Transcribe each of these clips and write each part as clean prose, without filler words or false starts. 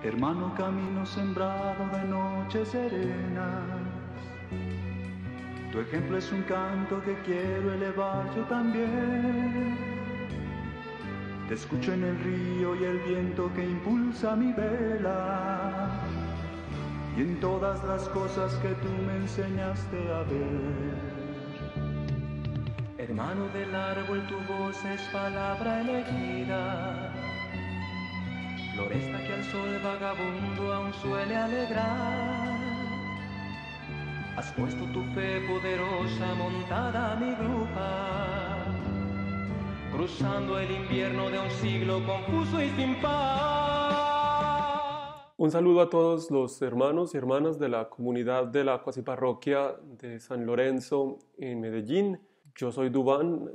Hermano, camino sembrado de noches serenas. Tu ejemplo es un canto que quiero elevar yo también. Te escucho en el río y el viento que impulsa mi vela, y en todas las cosas que tú me enseñaste a ver. Hermano del árbol, tu voz es palabra elegida, floresta que al sol vagabundo aún suele alegrar. Has puesto tu fe poderosa montada a mi grupa, cruzando el invierno de un siglo confuso y sin paz. Un saludo a todos los hermanos y hermanas de la comunidad de la cuasiparroquia de San Lorenzo en Medellín. Yo soy Duván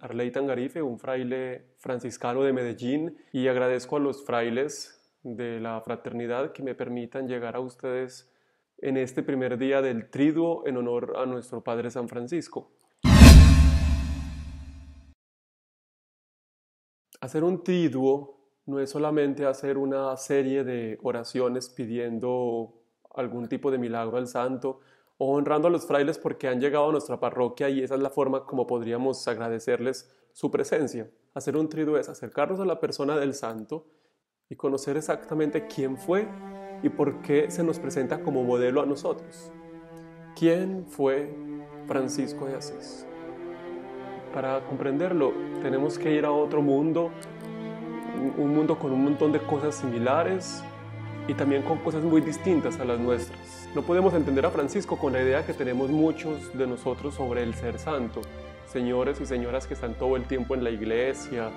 Arley Tangarife, un fraile franciscano de Medellín, y agradezco a los frailes de la fraternidad que me permitan llegar a ustedes en este primer día del Triduo en honor a nuestro Padre San Francisco. Hacer un triduo no es solamente hacer una serie de oraciones pidiendo algún tipo de milagro al santo o honrando a los frailes porque han llegado a nuestra parroquia y esa es la forma como podríamos agradecerles su presencia. Hacer un triduo es acercarnos a la persona del santo y conocer exactamente quién fue y por qué se nos presenta como modelo a nosotros. ¿Quién fue Francisco de Asís? Para comprenderlo, tenemos que ir a otro mundo, un mundo con un montón de cosas similares y también con cosas muy distintas a las nuestras. No podemos entender a Francisco con la idea que tenemos muchos de nosotros sobre el ser santo, señores y señoras que están todo el tiempo en la iglesia,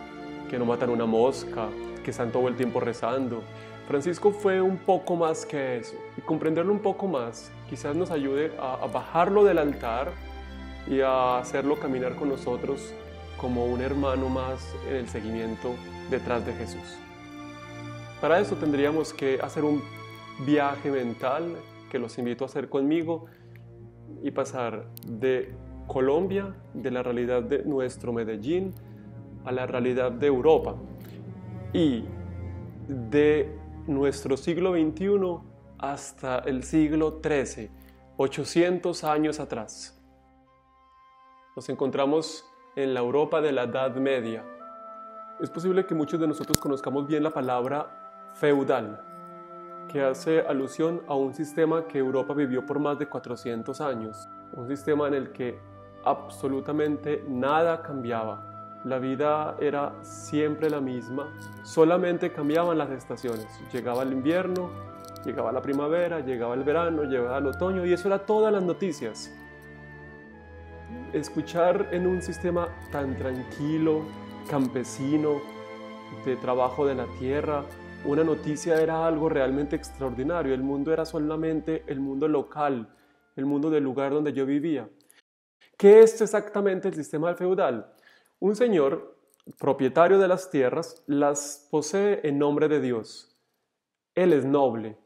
que no matan una mosca, que están todo el tiempo rezando. Francisco fue un poco más que eso, y comprenderlo un poco más quizás nos ayude a bajarlo del altar y a hacerlo caminar con nosotros como un hermano más en el seguimiento detrás de Jesús. Para eso tendríamos que hacer un viaje mental que los invito a hacer conmigo y pasar de Colombia, de la realidad de nuestro Medellín, a la realidad de Europa y de nuestro siglo XXI hasta el siglo XIII, 800 años atrás. Nos encontramos en la Europa de la Edad Media. Es posible que muchos de nosotros conozcamos bien la palabra feudal, que hace alusión a un sistema que Europa vivió por más de 400 años, un sistema en el que absolutamente nada cambiaba. La vida era siempre la misma, solamente cambiaban las estaciones. Llegaba el invierno, llegaba la primavera, llegaba el verano, llegaba el otoño y eso era todas las noticias. Escuchar en un sistema tan tranquilo, campesino, de trabajo de la tierra, una noticia era algo realmente extraordinario. El mundo era solamente el mundo local, el mundo del lugar donde yo vivía. ¿Qué es exactamente el sistema feudal? Un señor, propietario de las tierras, las posee en nombre de Dios. Él es noble.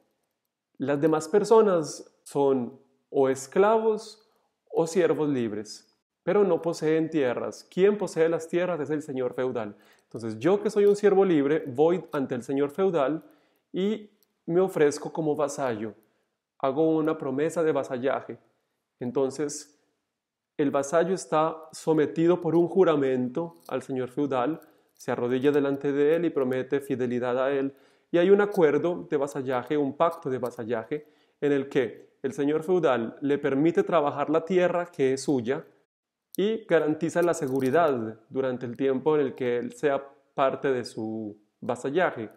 Las demás personas son o esclavos o siervos libres, pero no poseen tierras. Quien posee las tierras es el señor feudal. Entonces yo, que soy un siervo libre, voy ante el señor feudal y me ofrezco como vasallo. Hago una promesa de vasallaje. Entonces el vasallo está sometido por un juramento al señor feudal, se arrodilla delante de él y promete fidelidad a él. Y hay un acuerdo de vasallaje, un pacto de vasallaje, en el que el señor feudal le permite trabajar la tierra que es suya, y garantiza la seguridad durante el tiempo en el que él sea parte de su vasallaje,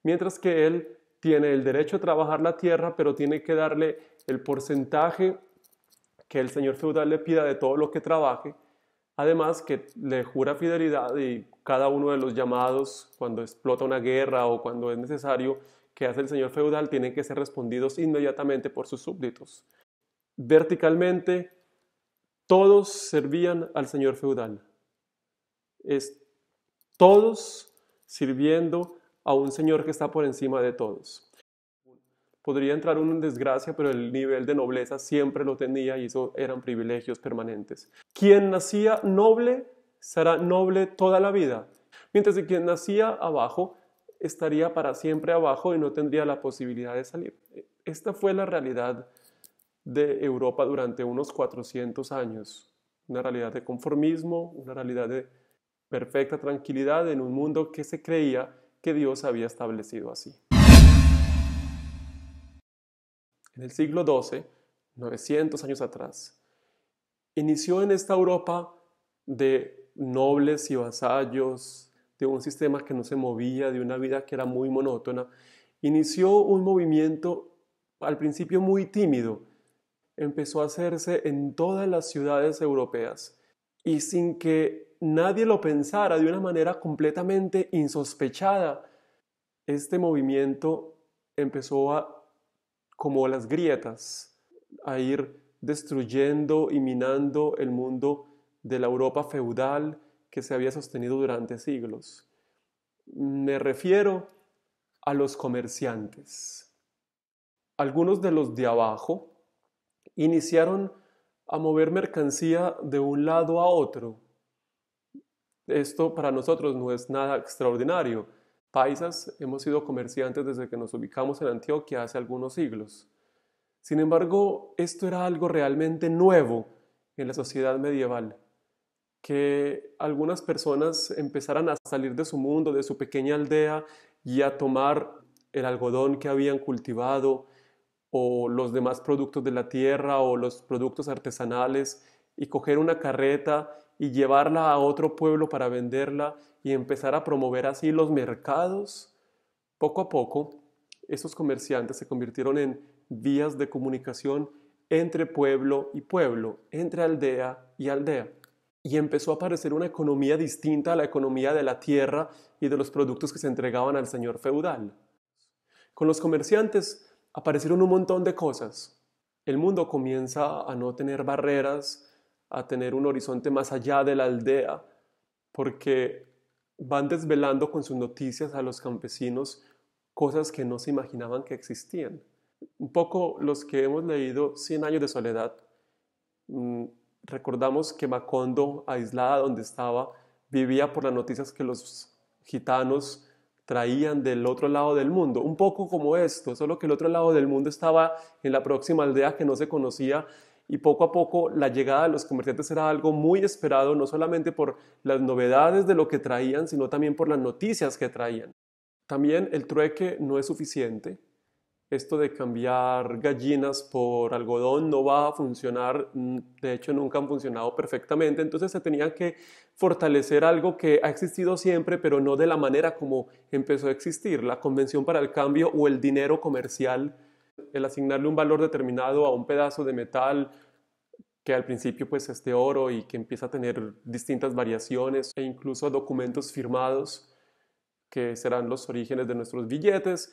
mientras que él tiene el derecho a trabajar la tierra, pero tiene que darle el porcentaje que el señor feudal le pida de todo lo que trabaje, además que le jura fidelidad y cada uno de los llamados cuando explota una guerra o cuando es necesario que hace el señor feudal tienen que ser respondidos inmediatamente por sus súbditos. Verticalmente, todos servían al señor feudal. Todos sirviendo a un señor que está por encima de todos. Podría entrar uno en desgracia, pero el nivel de nobleza siempre lo tenía y eso eran privilegios permanentes. Quien nacía noble será noble toda la vida, mientras que quien nacía abajo estaría para siempre abajo y no tendría la posibilidad de salir. Esta fue la realidad de Europa durante unos 400 años, una realidad de conformismo, una realidad de perfecta tranquilidad en un mundo que se creía que Dios había establecido así. En el siglo XII, 900 años atrás, inició en esta Europa de nobles y vasallos, de un sistema que no se movía, de una vida que era muy monótona, inició un movimiento al principio muy tímido. Empezó a hacerse en todas las ciudades europeas y sin que nadie lo pensara, de una manera completamente insospechada, este movimiento empezó como las grietas, a ir destruyendo y minando el mundo de la Europa feudal que se había sostenido durante siglos. Me refiero a los comerciantes. Algunos de los de abajo iniciaron a mover mercancía de un lado a otro. Esto para nosotros no es nada extraordinario. Paisas hemos sido comerciantes desde que nos ubicamos en Antioquia hace algunos siglos. Sin embargo, esto era algo realmente nuevo en la sociedad medieval, que algunas personas empezaran a salir de su mundo, de su pequeña aldea y a tomar el algodón que habían cultivado o los demás productos de la tierra o los productos artesanales y coger una carreta y llevarla a otro pueblo para venderla y empezar a promover así los mercados. Poco a poco, esos comerciantes se convirtieron en vías de comunicación entre pueblo y pueblo, entre aldea y aldea. Y empezó a aparecer una economía distinta a la economía de la tierra y de los productos que se entregaban al señor feudal. Con los comerciantes aparecieron un montón de cosas. El mundo comienza a no tener barreras, a tener un horizonte más allá de la aldea, porque van desvelando con sus noticias a los campesinos cosas que no se imaginaban que existían. Un poco los que hemos leído 100 años de soledad, recordamos que Macondo, aislada donde estaba, vivía por las noticias que los gitanos traían del otro lado del mundo, un poco como esto, solo que el otro lado del mundo estaba en la próxima aldea que no se conocía y poco a poco la llegada de los comerciantes era algo muy esperado, no solamente por las novedades de lo que traían, sino también por las noticias que traían. También el trueque no es suficiente. Esto de cambiar gallinas por algodón no va a funcionar, de hecho nunca han funcionado perfectamente, entonces se tenía que fortalecer algo que ha existido siempre, pero no de la manera como empezó a existir, la convención para el cambio o el dinero comercial, el asignarle un valor determinado a un pedazo de metal que al principio pues es de oro y que empieza a tener distintas variaciones e incluso documentos firmados que serán los orígenes de nuestros billetes.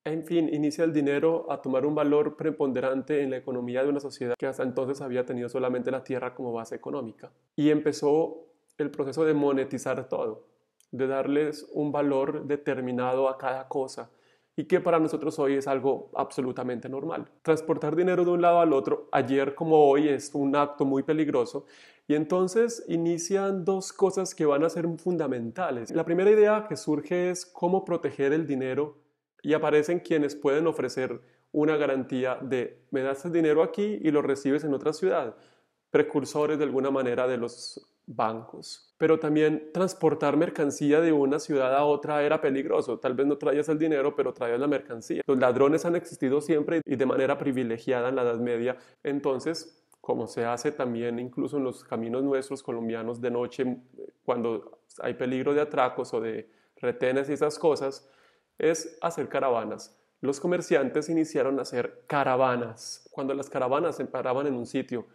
En fin, inicia el dinero a tomar un valor preponderante en la economía de una sociedad que hasta entonces había tenido solamente la tierra como base económica. Y empezó el proceso de monetizar todo, de darles un valor determinado a cada cosa y que para nosotros hoy es algo absolutamente normal. Transportar dinero de un lado al otro, ayer como hoy, es un acto muy peligroso y entonces inician dos cosas que van a ser fundamentales. La primera idea que surge es cómo proteger el dinero y aparecen quienes pueden ofrecer una garantía de me das el dinero aquí y lo recibes en otra ciudad, precursores de alguna manera de los bancos. Pero también transportar mercancía de una ciudad a otra era peligroso. Tal vez no traías el dinero, pero traías la mercancía. Los ladrones han existido siempre y de manera privilegiada en la Edad Media. Entonces, como se hace también incluso en los caminos nuestros colombianos de noche, cuando hay peligro de atracos o de retenes y esas cosas, es hacer caravanas. Los comerciantes iniciaron a hacer caravanas. Cuando las caravanas se paraban en un sitio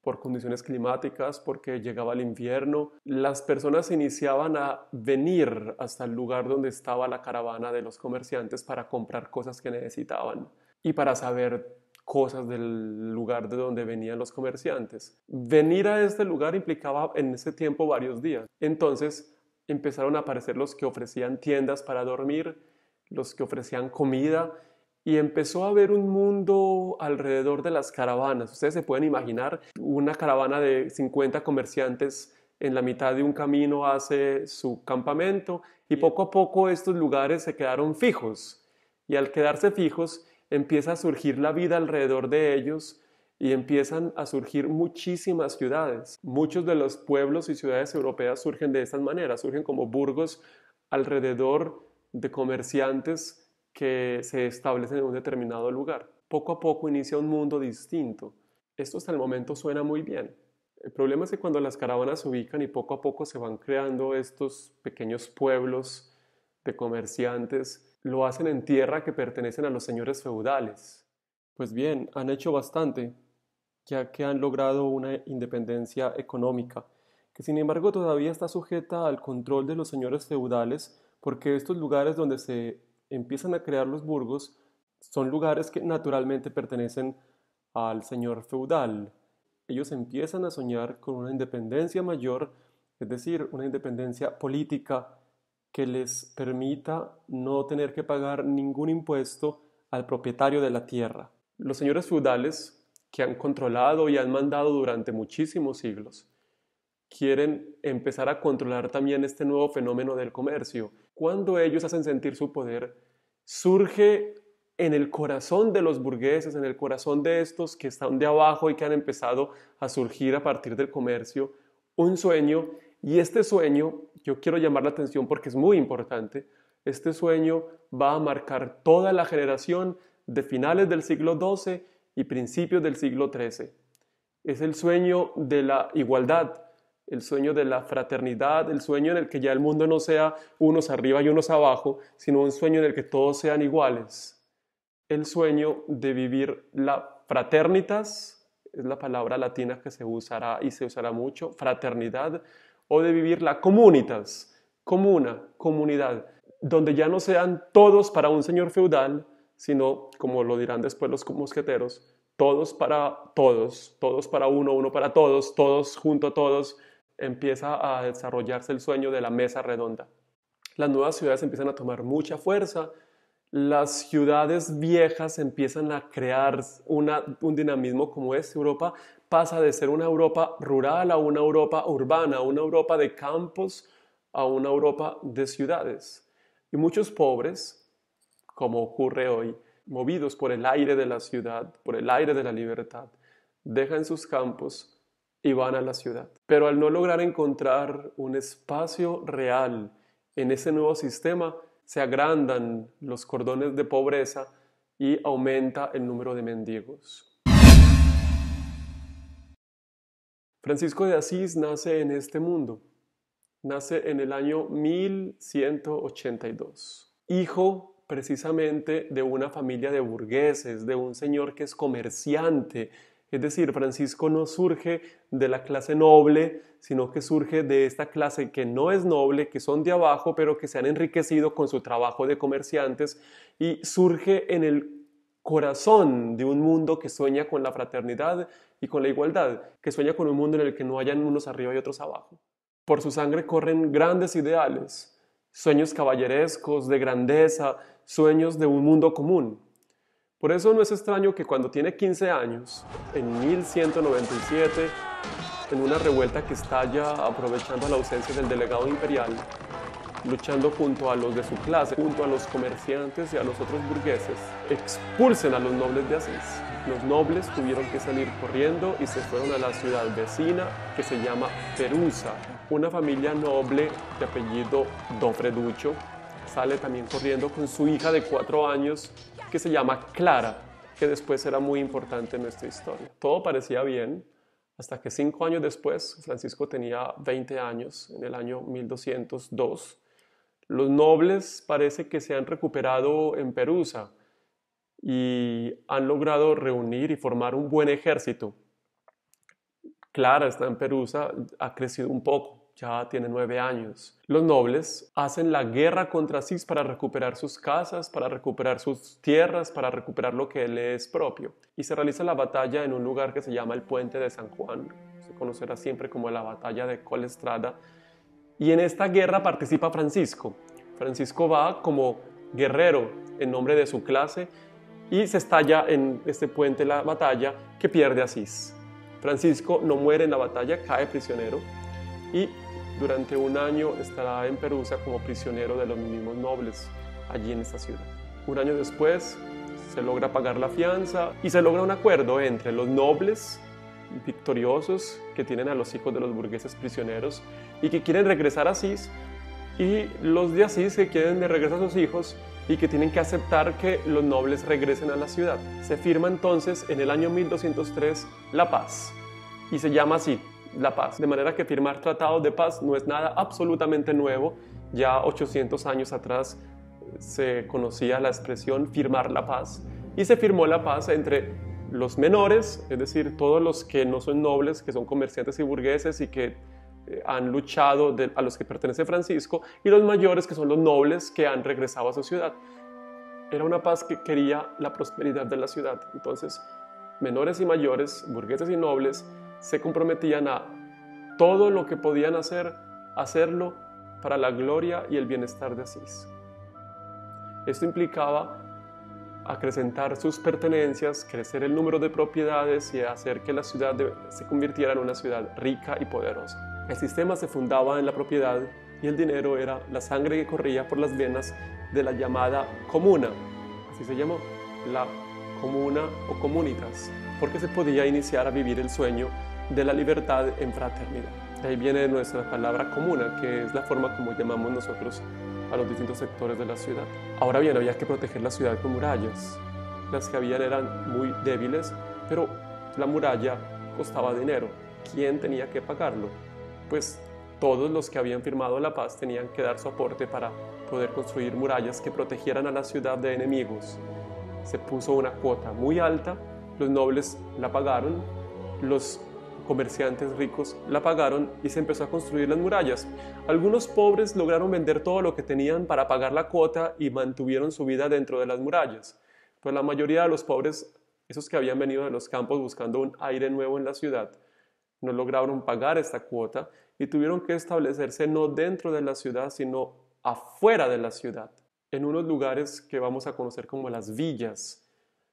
por condiciones climáticas, porque llegaba el invierno, las personas iniciaban a venir hasta el lugar donde estaba la caravana de los comerciantes para comprar cosas que necesitaban y para saber cosas del lugar de donde venían los comerciantes. Venir a este lugar implicaba en ese tiempo varios días. Entonces empezaron a aparecer los que ofrecían tiendas para dormir, los que ofrecían comida, y empezó a haber un mundo alrededor de las caravanas. Ustedes se pueden imaginar una caravana de 50 comerciantes en la mitad de un camino hace su campamento y poco a poco estos lugares se quedaron fijos y al quedarse fijos empieza a surgir la vida alrededor de ellos y empiezan a surgir muchísimas ciudades. Muchos de los pueblos y ciudades europeas surgen de estas maneras, surgen como burgos alrededor de comerciantes que se establecen en un determinado lugar. Poco a poco inicia un mundo distinto. Esto hasta el momento suena muy bien. El problema es que cuando las caravanas se ubican y poco a poco se van creando estos pequeños pueblos de comerciantes, lo hacen en tierra que pertenecen a los señores feudales. Pues bien, han hecho bastante, ya que han logrado una independencia económica, que sin embargo todavía está sujeta al control de los señores feudales, porque estos lugares donde se empiezan a crear los burgos son lugares que naturalmente pertenecen al señor feudal. Ellos empiezan a soñar con una independencia mayor, es decir, una independencia política que les permita no tener que pagar ningún impuesto al propietario de la tierra. Los señores feudales, que han controlado y han mandado durante muchísimos siglos, quieren empezar a controlar también este nuevo fenómeno del comercio. Cuando ellos hacen sentir su poder, surge en el corazón de los burgueses, en el corazón de estos que están de abajo y que han empezado a surgir a partir del comercio, un sueño, y este sueño, yo quiero llamar la atención porque es muy importante, este sueño va a marcar toda la generación de finales del siglo XII y principios del siglo XIII. Es el sueño de la igualdad, el sueño de la fraternidad, el sueño en el que ya el mundo no sea unos arriba y unos abajo, sino un sueño en el que todos sean iguales. El sueño de vivir la fraternitas, es la palabra latina que se usará y se usará mucho, fraternidad, o de vivir la communitas, comuna, comunidad, donde ya no sean todos para un señor feudal, sino, como lo dirán después los mosqueteros, todos para todos, todos para uno, uno para todos junto a todos. Empieza a desarrollarse el sueño de la mesa redonda. Las nuevas ciudades empiezan a tomar mucha fuerza, las ciudades viejas empiezan a crear un dinamismo como este. Europa pasa de ser una Europa rural a una Europa urbana, una Europa de campos a una Europa de ciudades. Y muchos pobres, como ocurre hoy, movidos por el aire de la ciudad, por el aire de la libertad, dejan sus campos y van a la ciudad. Pero al no lograr encontrar un espacio real en ese nuevo sistema, se agrandan los cordones de pobreza y aumenta el número de mendigos. Francisco de Asís nace en este mundo. Nace en el año 1182. Hijo precisamente de una familia de burgueses, de un señor que es comerciante. Es decir, Francisco no surge de la clase noble, sino que surge de esta clase que no es noble, que son de abajo, pero que se han enriquecido con su trabajo de comerciantes, y surge en el corazón de un mundo que sueña con la fraternidad y con la igualdad, que sueña con un mundo en el que no hayan unos arriba y otros abajo. Por su sangre corren grandes ideales, sueños caballerescos, de grandeza, sueños de un mundo común. Por eso no es extraño que cuando tiene 15 años, en 1197, en una revuelta que estalla aprovechando la ausencia del delegado imperial, luchando junto a los de su clase, junto a los comerciantes y a los otros burgueses, expulsen a los nobles de Asís. Los nobles tuvieron que salir corriendo y se fueron a la ciudad vecina que se llama Perusa. Una familia noble de apellido Dofreducho sale también corriendo con su hija de 4 años que se llama Clara, que después será muy importante en nuestra historia. Todo parecía bien hasta que 5 años después, Francisco tenía 20 años, en el año 1202, los nobles parece que se han recuperado en Perusa y han logrado reunir y formar un buen ejército. Clara está en Perusa, ha crecido un poco, ya tiene 9 años. Los nobles hacen la guerra contra Asís para recuperar sus casas, para recuperar sus tierras, para recuperar lo que le es propio. Y se realiza la batalla en un lugar que se llama el Puente de San Juan, se conocerá siempre como la batalla de Colestrada. Y en esta guerra participa Francisco. Francisco va como guerrero en nombre de su clase y se estalla en este puente la batalla que pierde Asís. Francisco no muere en la batalla, cae prisionero y durante un año estará en Perusa como prisionero de los mismos nobles allí en esta ciudad. Un año después se logra pagar la fianza y se logra un acuerdo entre los nobles victoriosos que tienen a los hijos de los burgueses prisioneros y que quieren regresar a Asís, y los de Asís que quieren de regreso a sus hijos y que tienen que aceptar que los nobles regresen a la ciudad. Se firma entonces en el año 1203 la paz y se llama así, la paz. De manera que firmar tratados de paz no es nada absolutamente nuevo. Ya 800 años atrás se conocía la expresión firmar la paz y se firmó la paz entre los menores, es decir, todos los que no son nobles, que son comerciantes y burgueses y que han luchado a los que pertenece Francisco, y los mayores, que son los nobles que han regresado a su ciudad. Era una paz que quería la prosperidad de la ciudad. Entonces, menores y mayores, burgueses y nobles, se comprometían a todo lo que podían hacerlo para la gloria y el bienestar de Asís. Esto implicaba acrecentar sus pertenencias, crecer el número de propiedades y hacer que la ciudad se convirtiera en una ciudad rica y poderosa. El sistema se fundaba en la propiedad y el dinero era la sangre que corría por las venas de la llamada comuna. Así se llamó, la comuna o comunitas, porque se podía iniciar a vivir el sueño de la libertad en fraternidad. De ahí viene nuestra palabra comuna, que es la forma como llamamos nosotros a los distintos sectores de la ciudad. Ahora bien, había que proteger la ciudad con murallas. Las que habían eran muy débiles, pero la muralla costaba dinero. ¿Quién tenía que pagarlo? Pues todos los que habían firmado la paz tenían que dar su aporte para poder construir murallas que protegieran a la ciudad de enemigos. Se puso una cuota muy alta, los nobles la pagaron, los comerciantes ricos la pagaron y se empezó a construir las murallas. Algunos pobres lograron vender todo lo que tenían para pagar la cuota y mantuvieron su vida dentro de las murallas. Pues la mayoría de los pobres, esos que habían venido de los campos buscando un aire nuevo en la ciudad, no lograron pagar esta cuota y tuvieron que establecerse no dentro de la ciudad, sino afuera de la ciudad, en unos lugares que vamos a conocer como las villas.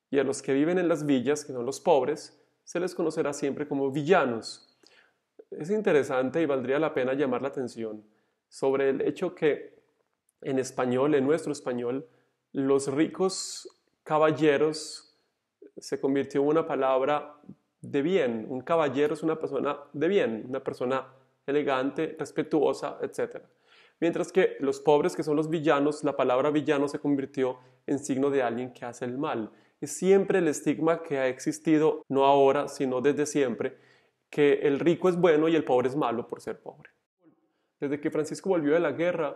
Y a los que viven en las villas, que son los pobres, se les conocerá siempre como villanos. Es interesante y valdría la pena llamar la atención sobre el hecho que en español, en nuestro español, los ricos caballeros se convirtió en una palabra de bien. Un caballero es una persona de bien, una persona elegante, respetuosa, etc. Mientras que los pobres, que son los villanos, la palabra villano se convirtió en signo de alguien que hace el mal. Es siempre el estigma que ha existido, no ahora, sino desde siempre, que el rico es bueno y el pobre es malo por ser pobre. Desde que Francisco volvió de la guerra,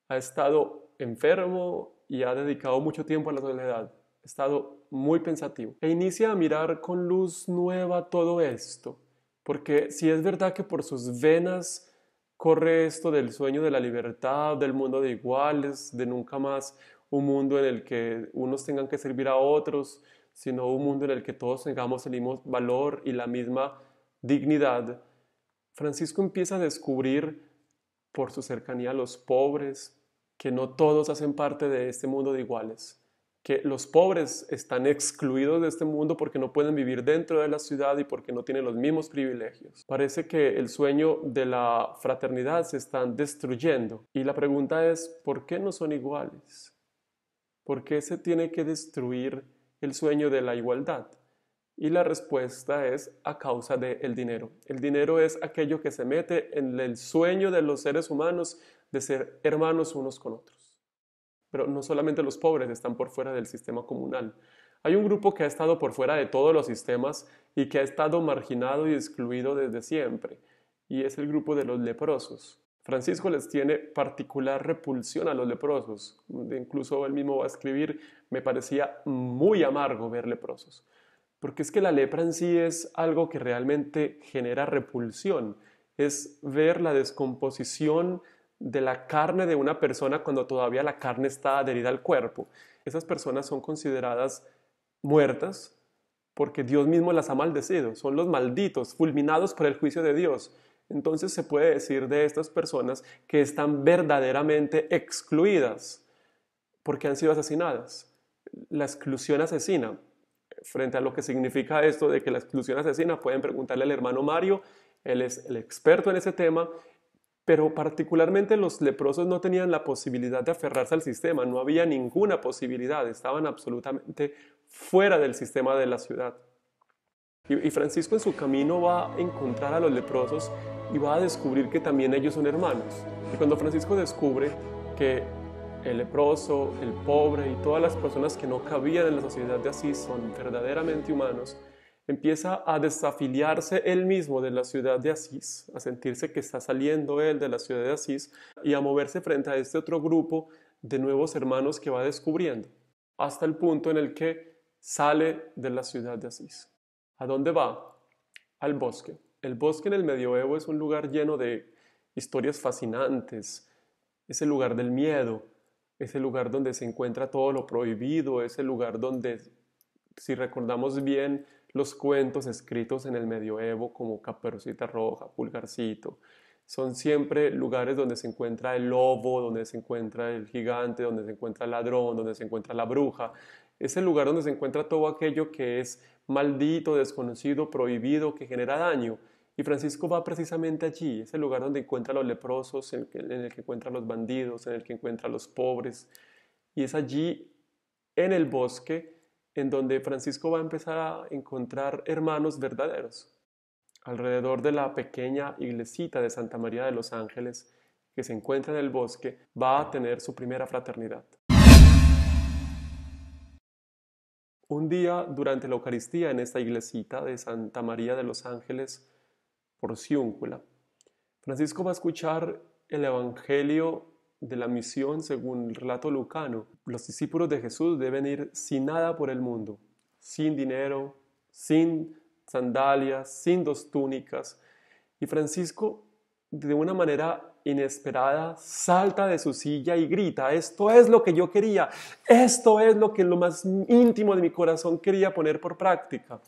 ha estado enfermo y ha dedicado mucho tiempo a la soledad. Ha estado muy pensativo e inicia a mirar con luz nueva todo esto, porque si es verdad que por sus venas corre esto del sueño de la libertad, del mundo de iguales, de nunca más un mundo en el que unos tengan que servir a otros, sino un mundo en el que todos tengamos el mismo valor y la misma dignidad, Francisco empieza a descubrir por su cercanía a los pobres que no todos hacen parte de este mundo de iguales, que los pobres están excluidos de este mundo porque no pueden vivir dentro de la ciudad y porque no tienen los mismos privilegios. Parece que el sueño de la fraternidad se están destruyendo y la pregunta es, ¿por qué no son iguales? ¿Por qué se tiene que destruir el sueño de la igualdad? Y la respuesta es a causa del dinero. El dinero es aquello que se mete en el sueño de los seres humanos de ser hermanos unos con otros. Pero no solamente los pobres están por fuera del sistema comunal. Hay un grupo que ha estado por fuera de todos los sistemas y que ha estado marginado y excluido desde siempre, y es el grupo de los leprosos. Francisco les tiene particular repulsión a los leprosos. Incluso él mismo va a escribir, me parecía muy amargo ver leprosos. Porque es que la lepra en sí es algo que realmente genera repulsión. Es ver la descomposición de la carne de una persona cuando todavía la carne está adherida al cuerpo. Esas personas son consideradas muertas porque Dios mismo las ha maldecido. Son los malditos, fulminados por el juicio de Dios. Entonces se puede decir de estas personas que están verdaderamente excluidas porque han sido asesinadas. La exclusión asesina. Frente a lo que significa esto de que la exclusión asesina, pueden preguntarle al hermano Mario, él es el experto en ese tema pero particularmente los leprosos no tenían la posibilidad de aferrarse al sistema, no había ninguna posibilidad, estaban absolutamente fuera del sistema de la ciudad. Y Francisco en su camino va a encontrar a los leprosos y va a descubrir que también ellos son hermanos. Y cuando Francisco descubre que el leproso, el pobre y todas las personas que no cabían en la sociedad de Asís son verdaderamente humanos, empieza a desafiliarse él mismo de la ciudad de Asís, a sentirse que está saliendo él de la ciudad de Asís y a moverse frente a este otro grupo de nuevos hermanos que va descubriendo, hasta el punto en el que sale de la ciudad de Asís. ¿A dónde va? Al bosque. El bosque en el medioevo es un lugar lleno de historias fascinantes, es el lugar del miedo, es el lugar donde se encuentra todo lo prohibido, es el lugar donde, si recordamos bien, los cuentos escritos en el medioevo como Caperucita Roja, Pulgarcito, son siempre lugares donde se encuentra el lobo, donde se encuentra el gigante, donde se encuentra el ladrón, donde se encuentra la bruja. Es el lugar donde se encuentra todo aquello que es maldito, desconocido, prohibido, que genera daño. Y Francisco va precisamente allí, es el lugar donde encuentra a los leprosos, en el que encuentra a los bandidos, en el que encuentra a los pobres. Y es allí, en el bosque, en donde Francisco va a empezar a encontrar hermanos verdaderos. Alrededor de la pequeña iglesita de Santa María de los Ángeles, que se encuentra en el bosque, va a tener su primera fraternidad. Un día, durante la Eucaristía en esta iglesita de Santa María de los Ángeles, Porciúncula, Francisco va a escuchar el Evangelio de la misión según el relato lucano. Los discípulos de Jesús deben ir sin nada por el mundo, sin dinero, sin sandalias, sin 2 túnicas. Y Francisco, de una manera inesperada, salta de su silla y grita: esto es lo que yo quería, esto es lo que en lo más íntimo de mi corazón quería poner por práctica.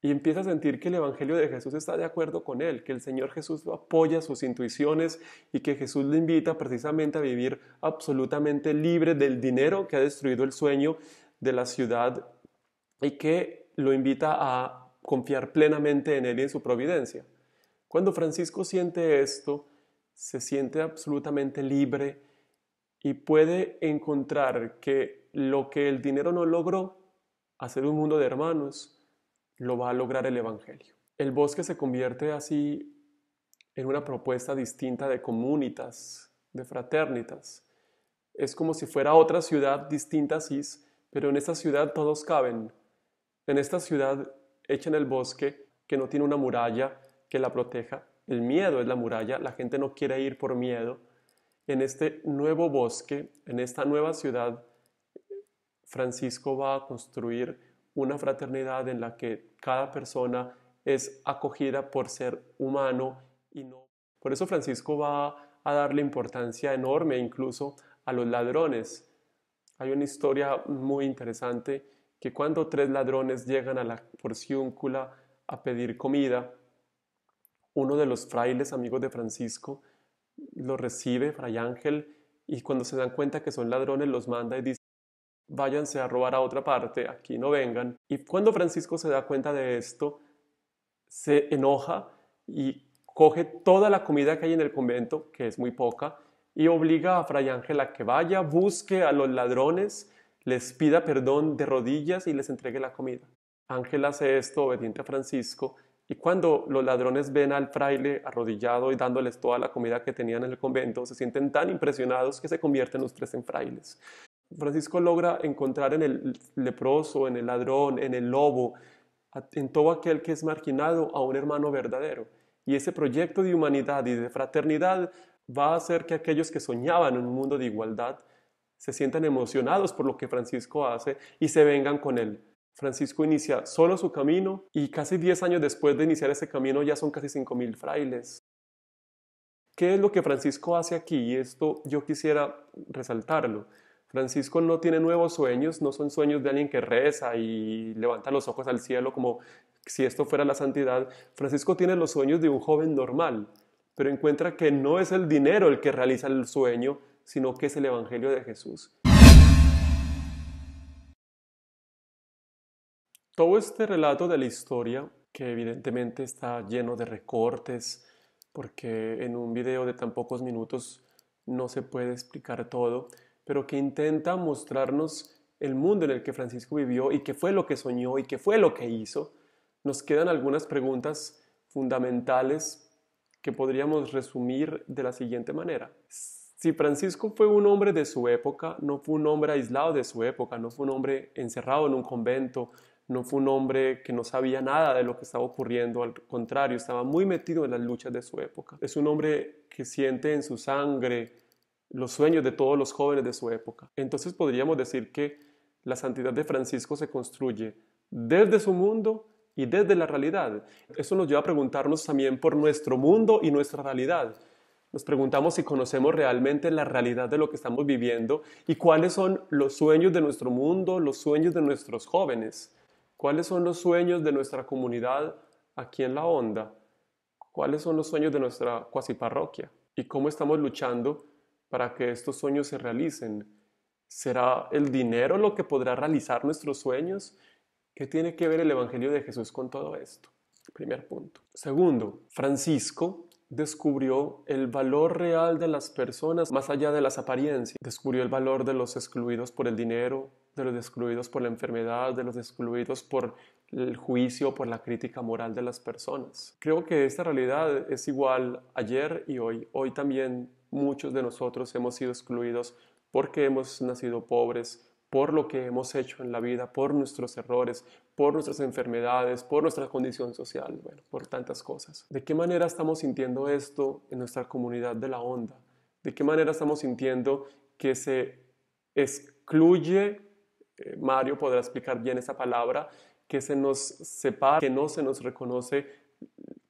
Y empieza a sentir que el Evangelio de Jesús está de acuerdo con él, que el Señor Jesús apoya sus intuiciones y que Jesús le invita precisamente a vivir absolutamente libre del dinero que ha destruido el sueño de la ciudad y que lo invita a confiar plenamente en él y en su providencia. Cuando Francisco siente esto, se siente absolutamente libre y puede encontrar que lo que el dinero no logró, hacer un mundo de hermanos, lo va a lograr el Evangelio. El bosque se convierte así en una propuesta distinta de comunitas, de fraternitas. Es como si fuera otra ciudad distinta a Asís, pero en esta ciudad todos caben. En esta ciudad hecha en el bosque, que no tiene una muralla que la proteja. El miedo es la muralla, la gente no quiere ir por miedo. En este nuevo bosque, en esta nueva ciudad, Francisco va a construir una fraternidad en la que cada persona es acogida por ser humano y no. Por eso Francisco va a darle importancia enorme incluso a los ladrones. Hay una historia muy interesante que cuando 3 ladrones llegan a la Porciúncula a pedir comida, uno de los frailes amigos de Francisco los recibe, Fray Ángel, y cuando se dan cuenta que son ladrones los manda y dice: váyanse a robar a otra parte, aquí no vengan. Y cuando Francisco se da cuenta de esto, se enoja y coge toda la comida que hay en el convento, que es muy poca, y obliga a Fray Ángel a que vaya, busque a los ladrones, les pida perdón de rodillas y les entregue la comida. Ángel hace esto obediente a Francisco, y cuando los ladrones ven al fraile arrodillado y dándoles toda la comida que tenían en el convento, se sienten tan impresionados que se convierten los 3 en frailes. Francisco logra encontrar en el leproso, en el ladrón, en el lobo, en todo aquel que es marginado, a un hermano verdadero. Y ese proyecto de humanidad y de fraternidad va a hacer que aquellos que soñaban en un mundo de igualdad se sientan emocionados por lo que Francisco hace y se vengan con él. Francisco inicia solo su camino y casi 10 años después de iniciar ese camino ya son casi 5,000 frailes. ¿Qué es lo que Francisco hace aquí? Y esto yo quisiera resaltarlo. Francisco no tiene nuevos sueños, no son sueños de alguien que reza y levanta los ojos al cielo como si esto fuera la santidad. Francisco tiene los sueños de un joven normal, pero encuentra que no es el dinero el que realiza el sueño, sino que es el Evangelio de Jesús. Todo este relato de la historia, que evidentemente está lleno de recortes, porque en un video de tan pocos minutos no se puede explicar todo, pero que intenta mostrarnos el mundo en el que Francisco vivió y qué fue lo que soñó y qué fue lo que hizo. Nos quedan algunas preguntas fundamentales que podríamos resumir de la siguiente manera. Si Francisco fue un hombre de su época, no fue un hombre aislado de su época, no fue un hombre encerrado en un convento, no fue un hombre que no sabía nada de lo que estaba ocurriendo, al contrario, estaba muy metido en las luchas de su época. Es un hombre que siente en su sangre los sueños de todos los jóvenes de su época. Entonces podríamos decir que la santidad de Francisco se construye desde su mundo y desde la realidad. Eso nos lleva a preguntarnos también por nuestro mundo y nuestra realidad. Nos preguntamos si conocemos realmente la realidad de lo que estamos viviendo y cuáles son los sueños de nuestro mundo, los sueños de nuestros jóvenes, cuáles son los sueños de nuestra comunidad aquí en La Honda, cuáles son los sueños de nuestra cuasi parroquia y cómo estamos luchando para que estos sueños se realicen. ¿Será el dinero lo que podrá realizar nuestros sueños? ¿Qué tiene que ver el Evangelio de Jesús con todo esto? Primer punto. Segundo, Francisco descubrió el valor real de las personas más allá de las apariencias. Descubrió el valor de los excluidos por el dinero, de los excluidos por la enfermedad, de los excluidos por el juicio, por la crítica moral de las personas. Creo que esta realidad es igual ayer y hoy. Hoy también muchos de nosotros hemos sido excluidos porque hemos nacido pobres, por lo que hemos hecho en la vida, por nuestros errores, por nuestras enfermedades, por nuestra condición social, bueno, por tantas cosas. ¿De qué manera estamos sintiendo esto en nuestra comunidad de La Honda? ¿De qué manera estamos sintiendo que se excluye, Mario podrá explicar bien esa palabra, que se nos separa, que no se nos reconoce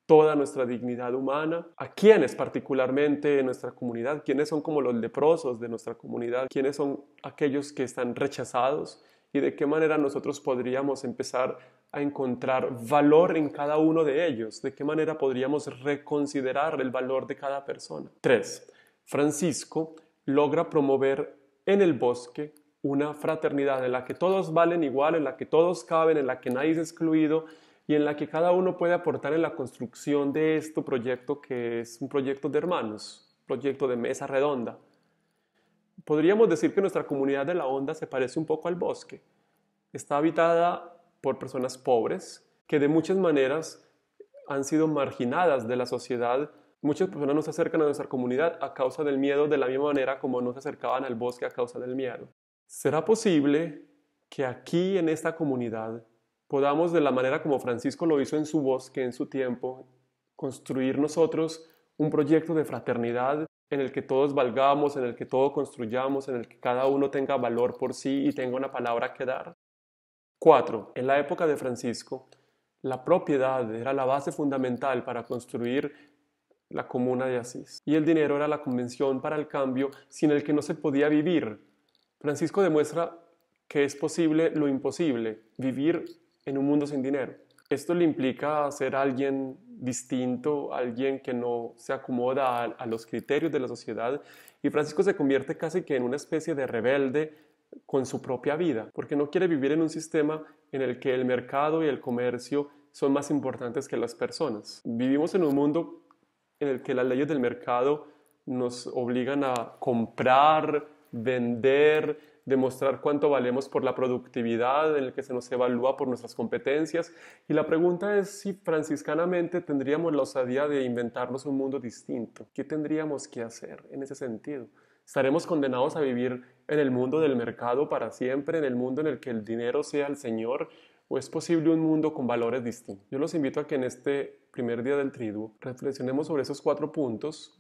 toda nuestra dignidad humana? ¿A quiénes particularmente en nuestra comunidad? ¿Quiénes son como los leprosos de nuestra comunidad? ¿Quiénes son aquellos que están rechazados? ¿Y de qué manera nosotros podríamos empezar a encontrar valor en cada uno de ellos? ¿De qué manera podríamos reconsiderar el valor de cada persona? 3. Francisco logra promover en el bosque una fraternidad en la que todos valen igual, en la que todos caben, en la que nadie es excluido, y en la que cada uno puede aportar en la construcción de este proyecto que es un proyecto de hermanos, proyecto de mesa redonda. Podríamos decir que nuestra comunidad de La Honda se parece un poco al bosque. Está habitada por personas pobres que de muchas maneras han sido marginadas de la sociedad. Muchas personas no se acercan a nuestra comunidad a causa del miedo de la misma manera como no se acercaban al bosque a causa del miedo. ¿Será posible que aquí en esta comunidad podamos, de la manera como Francisco lo hizo en su bosque, en su tiempo, construir nosotros un proyecto de fraternidad en el que todos valgamos, en el que todos construyamos, en el que cada uno tenga valor por sí y tenga una palabra que dar? 4. En la época de Francisco, la propiedad era la base fundamental para construir la comuna de Asís, y el dinero era la convención para el cambio sin el que no se podía vivir. Francisco demuestra que es posible lo imposible, vivir en un mundo sin dinero. Esto le implica ser alguien distinto, alguien que no se acomoda a los criterios de la sociedad, y Francisco se convierte casi que en una especie de rebelde con su propia vida, porque no quiere vivir en un sistema en el que el mercado y el comercio son más importantes que las personas. Vivimos en un mundo en el que las leyes del mercado nos obligan a comprar, vender, demostrar cuánto valemos por la productividad, en el que se nos evalúa por nuestras competencias. Y la pregunta es si franciscanamente tendríamos la osadía de inventarnos un mundo distinto. ¿Qué tendríamos que hacer en ese sentido? ¿Estaremos condenados a vivir en el mundo del mercado para siempre, en el mundo en el que el dinero sea el Señor? ¿O es posible un mundo con valores distintos? Yo los invito a que en este primer día del Triduo reflexionemos sobre esos 4 puntos,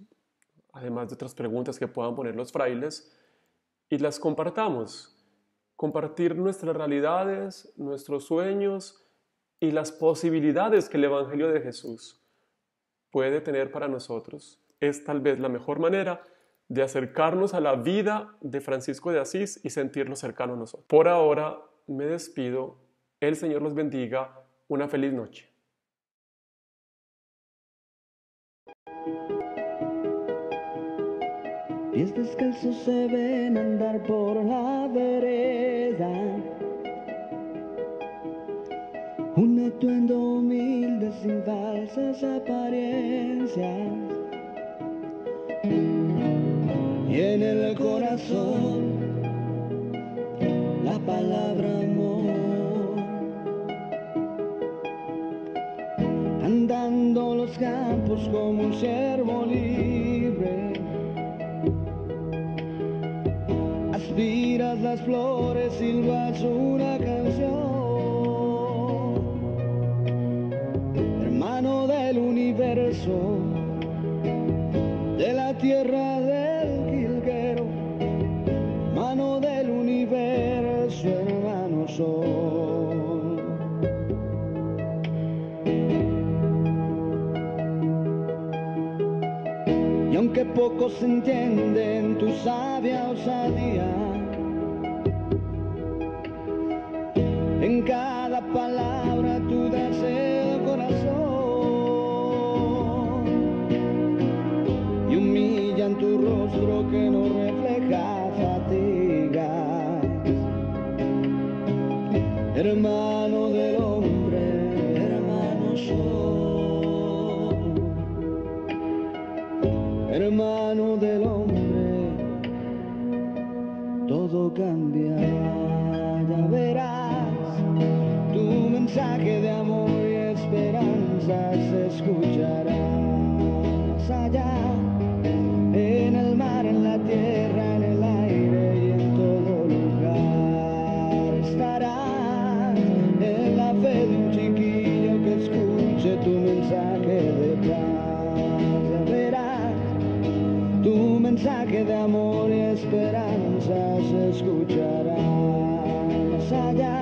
además de otras preguntas que puedan poner los frailes, y las compartamos. Compartir nuestras realidades, nuestros sueños y las posibilidades que el Evangelio de Jesús puede tener para nosotros. Es tal vez la mejor manera de acercarnos a la vida de Francisco de Asís y sentirlo cercano a nosotros. Por ahora me despido. El Señor los bendiga. Una feliz noche. Pies descalzos se ven andar por la vereda, un atuendo humilde sin falsas apariencias. corazón la palabra amor, andando los campos como un ciervo libre, aspiras las flores, silbas una canción, hermano del universo, de la tierra del jilguero, mano del universo, hermano soy. Y aunque pocos entienden tu sabia osadía, en cada palabra tú das el corazón y humillan tu rostro que no refleja fatigas. Hermano del hombre, hermano soy. Hermano del hombre, todo cambiará, ya verás. Tu mensaje de amor y esperanza se escuchará más allá, en el mar, en la tierra, en el aire y en todo lugar estarás, en la fe de un chiquillo que escuche tu mensaje de paz. Ya verás, tu mensaje de amor y esperanza se escuchará más allá,